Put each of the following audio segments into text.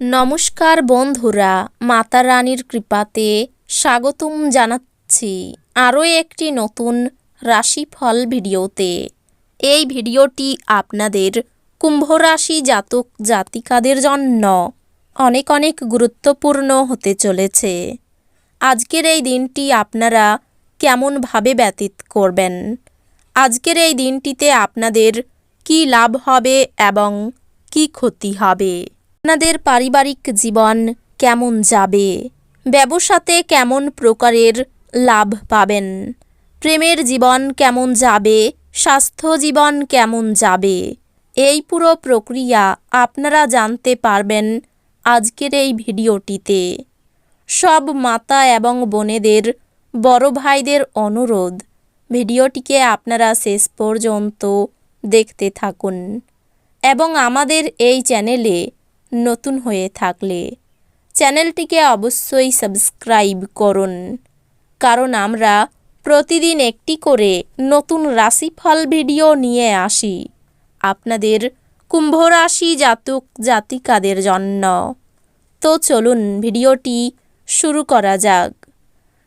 নমস্কার বন্ধুরা, মাতা রানীর কৃপাতে স্বাগতম জানাচ্ছি আরও একটি নতুন রাশিফল ভিডিওতে। এই ভিডিওটি আপনাদের কুম্ভ রাশি জাতক জাতিকাদের জন্য অনেক অনেক গুরুত্বপূর্ণ হতে চলেছে। আজকের এই দিনটি আপনারা কেমনভাবে ব্যতীত করবেন, আজকের এই দিনটিতে আপনাদের কি লাভ হবে এবং কি ক্ষতি হবে, আপনাদের পারিবারিক জীবন কেমন যাবে, ব্যবসাতে কেমন প্রকারের লাভ পাবেন, প্রেমের জীবন কেমন যাবে, স্বাস্থ্য জীবন কেমন যাবে, এই পুরো প্রক্রিয়া আপনারা জানতে পারবেন আজকের এই ভিডিওটিতে। সব মাতা এবং বোনেদের, বড় ভাইদের অনুরোধ, ভিডিওটিকে আপনারা শেষ পর্যন্ত দেখতে থাকুন এবং আমাদের এই চ্যানেলে নতুন হয়ে থাকলে চ্যানেলটিকে অবশ্যই সাবস্ক্রাইব করুন, কারণ আমরা প্রতিদিন একটি করে নতুন রাশিফল ভিডিও নিয়ে আসি আপনাদের কুম্ভ রাশি জাতক জাতিকাদের জন্য। তো চলুন ভিডিওটি শুরু করা যাক।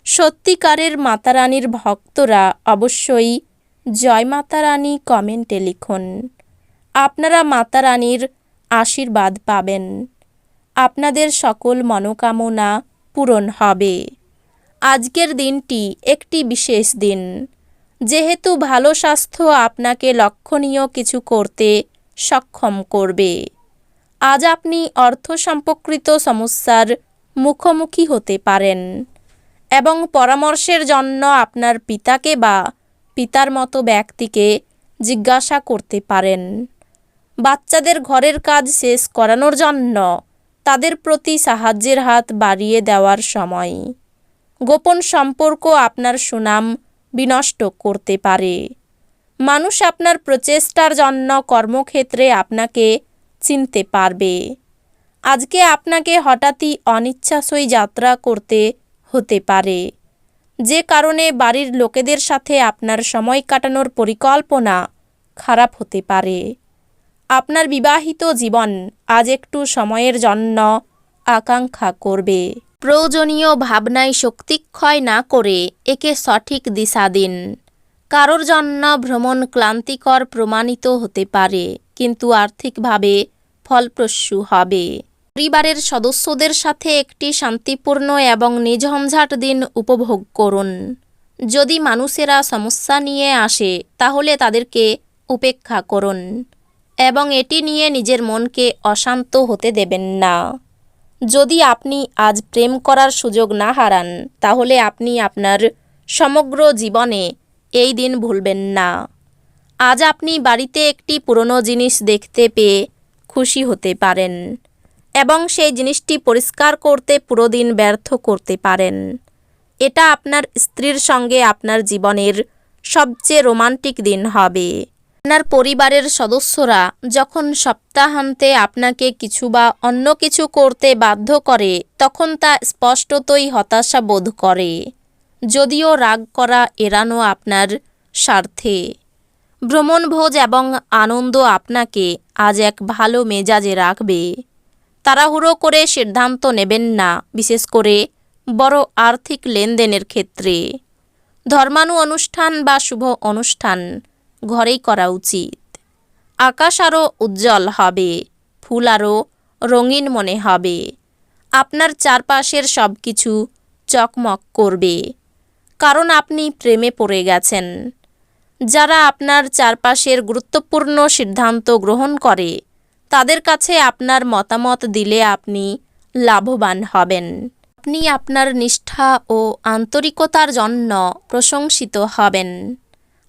সত্যিকারের মাতারানীর ভক্তরা অবশ্যই জয় মাতা রানী কমেন্টে লিখুন। আপনারা মাতা রানীর আশীর্বাদ পাবেন, আপনাদের সকল মনোকামনা পূরণ হবে। আজকের দিনটি একটি বিশেষ দিন, যেহেতু ভালো স্বাস্থ্য আপনাকে লক্ষণীয় কিছু করতে সক্ষম করবে। আজ আপনি অর্থ সম্পর্কিত সমস্যার মুখোমুখি হতে পারেন এবং পরামর্শের জন্য আপনার পিতাকে বা পিতার মতো ব্যক্তিকে জিজ্ঞাসা করতে পারেন। বাচ্চাদের ঘরের কাজ শেষ করানোর জন্য তাদের প্রতি সাহায্যের হাত বাড়িয়ে দেওয়ার সময়। গোপন সম্পর্ক আপনার সুনাম বিনষ্ট করতে পারে। মানুষ আপনার প্রচেষ্টার জন্য কর্মক্ষেত্রে আপনাকে চিনতে পারবে। আজকে আপনাকে হঠাৎই অনিচ্ছাসই যাত্রা করতে হতে পারে, যে কারণে বাড়ির লোকেদের সাথে আপনার সময় কাটানোর পরিকল্পনা খারাপ হতে পারে। আপনার বিবাহিত জীবন আজ একটু সময়ের জন্য আকাঙ্ক্ষা করবে। প্রয়োজনীয় ভাবনায় শক্তিক্ষয় না করে একে সঠিক দিশা দিন। কারোর জন্য ভ্রমণ ক্লান্তিকর প্রমাণিত হতে পারে, কিন্তু আর্থিকভাবে ফলপ্রসূ হবে। পরিবারের সদস্যদের সাথে একটি শান্তিপূর্ণ এবং নিঝঞ্ঝাট দিন উপভোগ করুন। যদি মানুষেরা সমস্যা নিয়ে আসে তাহলে তাদেরকে উপেক্ষা করুন এবং এটি নিয়ে নিজের মনকে অশান্ত হতে দেবেন না। যদি আপনি আজ প্রেম করার সুযোগ না হারান, তাহলে আপনি আপনার সমগ্র জীবনে এই দিন ভুলবেন না। আজ আপনি বাড়িতে একটি পুরনো জিনিস দেখতে পেয়ে খুশি হতে পারেন এবং সেই জিনিসটি পরিষ্কার করতে পুরো দিন ব্যর্থ করতে পারেন। এটা আপনার স্ত্রীর সঙ্গে আপনার জীবনের সবচেয়ে রোমান্টিক দিন হবে। আপনার পরিবারের সদস্যরা যখন সপ্তাহান্তে আপনাকে কিছু বা অন্য কিছু করতে বাধ্য করে, তখন তা স্পষ্টতই হতাশা বোধ করে, যদিও রাগ করা এড়ানো আপনার স্বার্থে। ভ্রমণভোজ এবং আনন্দ আপনাকে আজ এক ভালো মেজাজে রাখবে। তাড়াহুড়ো করে সিদ্ধান্ত নেবেন না, বিশেষ করে বড় আর্থিক লেনদেনের ক্ষেত্রে। ধর্মানু অনুষ্ঠান বা শুভ অনুষ্ঠান ঘরেই করা উচিত। আকাশ আরও উজ্জ্বল হবে, ফুল আরও রঙিন মনে হবে। আপনার চারপাশের সব কিছু চকমক করবে, কারণ আপনি প্রেমে পড়ে গেছেন। যারা আপনার চারপাশের গুরুত্বপূর্ণ সিদ্ধান্ত গ্রহণ করে, তাদের কাছে আপনার মতামত দিলে আপনি লাভবান হবেন। আপনি আপনার নিষ্ঠা ও আন্তরিকতার জন্য প্রশংসিত হবেন।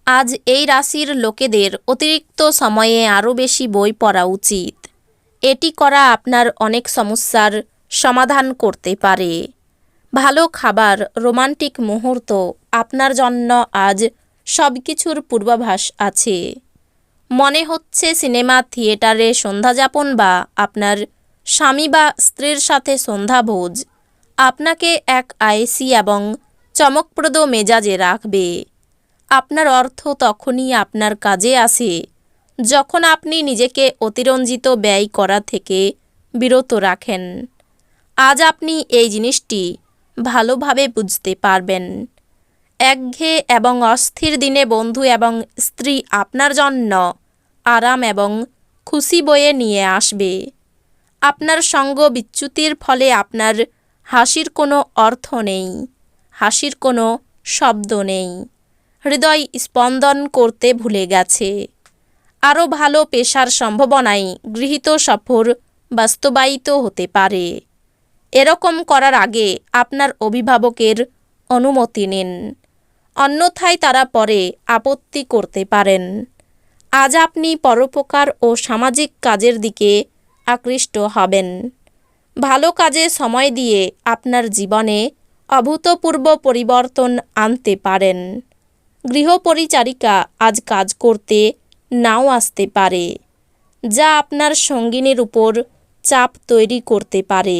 আজ এই রাশির লোকেদের অতিরিক্ত সময়ে আরও বেশি বই পড়া উচিত। এটি করা আপনার অনেক সমস্যার সমাধান করতে পারে। ভালো খাবার, রোমান্টিক মুহূর্ত, আপনার জন্য আজ সব কিছুর পূর্বাভাস আছে। মনে হচ্ছে সিনেমা থিয়েটারে সন্ধ্যাযাপন বা আপনার স্বামী বা স্ত্রীর সাথে সন্ধ্যাভোজ আপনাকে এক আয়েসি এবং চমকপ্রদ মেজাজে রাখবে। আপনার অর্থ তখনই আপনার কাজে আসে যখন আপনি নিজেকে অতিরঞ্জিত ব্যয় করা থেকে বিরত রাখেন। আজ আপনি এই জিনিসটি ভালোভাবে বুঝতে পারবেন। একঘেয়ে এবং অস্থির দিনে বন্ধু এবং স্ত্রী আপনার জন্য আরাম এবং খুশি বয়ে নিয়ে আসবে। আপনার সঙ্গ বিচ্যুতির ফলে আপনার হাসির কোনো অর্থ নেই, হাসির কোনো শব্দ নেই। হৃদয় স্পন্দন করতে ভুলে গেছে। আরও ভালো পেশার সম্ভাবনায় গৃহীত সফর বাস্তবায়িত হতে পারে। এরকম করার আগে আপনার অভিভাবকের অনুমতি নিন, অন্যথায় তারা পরে আপত্তি করতে পারেন। আজ আপনি পরোপকার ও সামাজিক কাজের দিকে আকৃষ্ট হবেন। ভালো কাজে সময় দিয়ে আপনার জীবনে অভূতপূর্ব পরিবর্তন আনতে পারেন। গৃহপরিচারিকা আজ কাজ করতে নাও আসতে পারে, যা আপনার সঙ্গিনীর উপর চাপ তৈরি করতে পারে।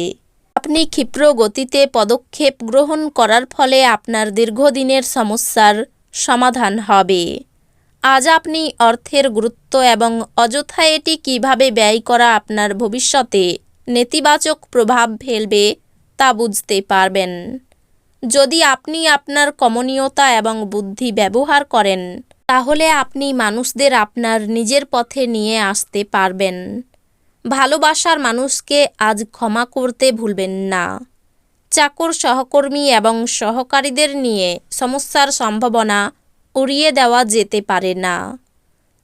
আপনি ক্ষিপ্র গতিতে পদক্ষেপ গ্রহণ করার ফলে আপনার দীর্ঘদিনের সমস্যার সমাধান হবে। আজ আপনি অর্থের গুরুত্ব এবং অযথা এটি কিভাবে ব্যয় করা আপনার ভবিষ্যতে নেতিবাচক প্রভাব ফেলবে তা বুঝতে পারবেন। যদি আপনি আপনার কমনীয়তা এবং বুদ্ধি ব্যবহার করেন, তাহলে আপনি মানুষদের আপনার নিজের পথে নিয়ে আসতে পারবেন। ভালোবাসার মানুষকে আজ ক্ষমা করতে ভুলবেন না। চাকর, সহকর্মী এবং সহকারীদের নিয়ে সমস্যার সম্ভাবনা উড়িয়ে দেওয়া যেতে পারে না।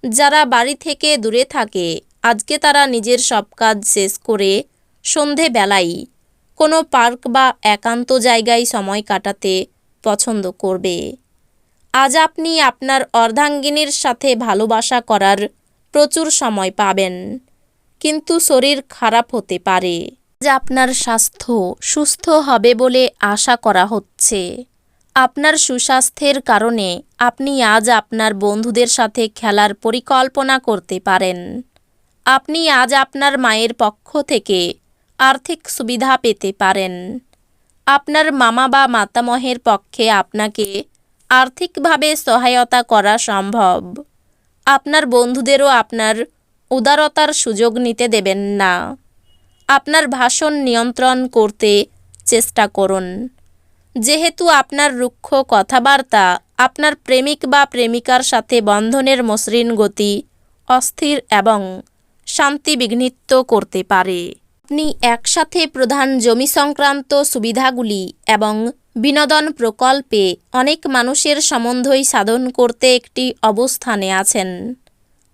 যারা বাড়ি থেকে দূরে থাকে, আজকে তারা নিজের সব কাজ শেষ করে সন্ধেবেলায় কোনো পার্ক বা একান্ত জায়গায় সময় কাটাতে পছন্দ করবে। আজ আপনি আপনার অর্ধাঙ্গিনীর সাথে ভালোবাসা করার প্রচুর সময় পাবেন, কিন্তু শরীর খারাপ হতে পারে। আজ আপনার স্বাস্থ্য সুস্থ হবে বলে আশা করা হচ্ছে। আপনার সুস্বাস্থ্যের কারণে আপনি আজ আপনার বন্ধুদের সাথে খেলার পরিকল্পনা করতে পারেন। আপনি আজ আপনার মায়ের পক্ষ থেকে আর্থিক সুবিধা পেতে পারেন। আপনার মামা বা মাতামহের পক্ষে আপনাকে আর্থিকভাবে সহায়তা করা সম্ভব। আপনার বন্ধুদেরও আপনার উদারতার সুযোগ নিতে দেবেন না। আপনার ভাষণ নিয়ন্ত্রণ করতে চেষ্টা করুন, যেহেতু আপনার রুক্ষ কথাবার্তা আপনার প্রেমিক বা প্রেমিকার সাথে বন্ধনের মসৃণ গতি অস্থির এবং শান্তি বিঘ্নিত করতে পারে। আপনি একসাথে প্রধান জমি সংক্রান্ত সুবিধাগুলি এবং বিনোদন প্রকল্পে অনেক মানুষের সম্বন্ধই সাধন করতে একটি অবস্থানে আছেন।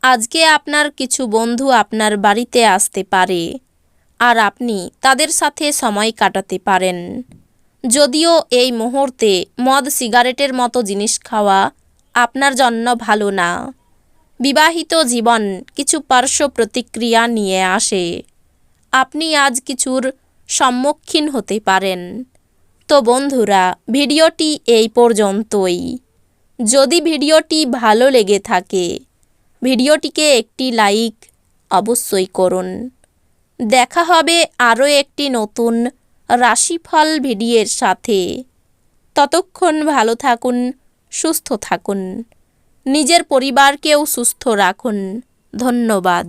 আজকে আপনার কিছু বন্ধু আপনার বাড়িতে আসতে পারে, আর আপনি তাদের সাথে সময় কাটাতে পারেন। যদিও এই মুহূর্তে মদ, সিগারেটের মতো জিনিস খাওয়া আপনার জন্য ভালো না। বিবাহিত জীবন কিছু পার্শ্ব প্রতিক্রিয়া নিয়ে আসে। আপনি আজ কিছুর সম্মুখীন হতে পারেন। তো বন্ধুরা, ভিডিওটি এই পর্যন্তই। যদি ভিডিওটি ভালো লেগে থাকে, ভিডিওটিকে একটি লাইক অবশ্যই করুন। দেখা হবে আরও একটি নতুন রাশিফল ভিডিওর সাথে। ততক্ষণ ভালো থাকুন, সুস্থ থাকুন, নিজের পরিবারকেও সুস্থ রাখুন। ধন্যবাদ।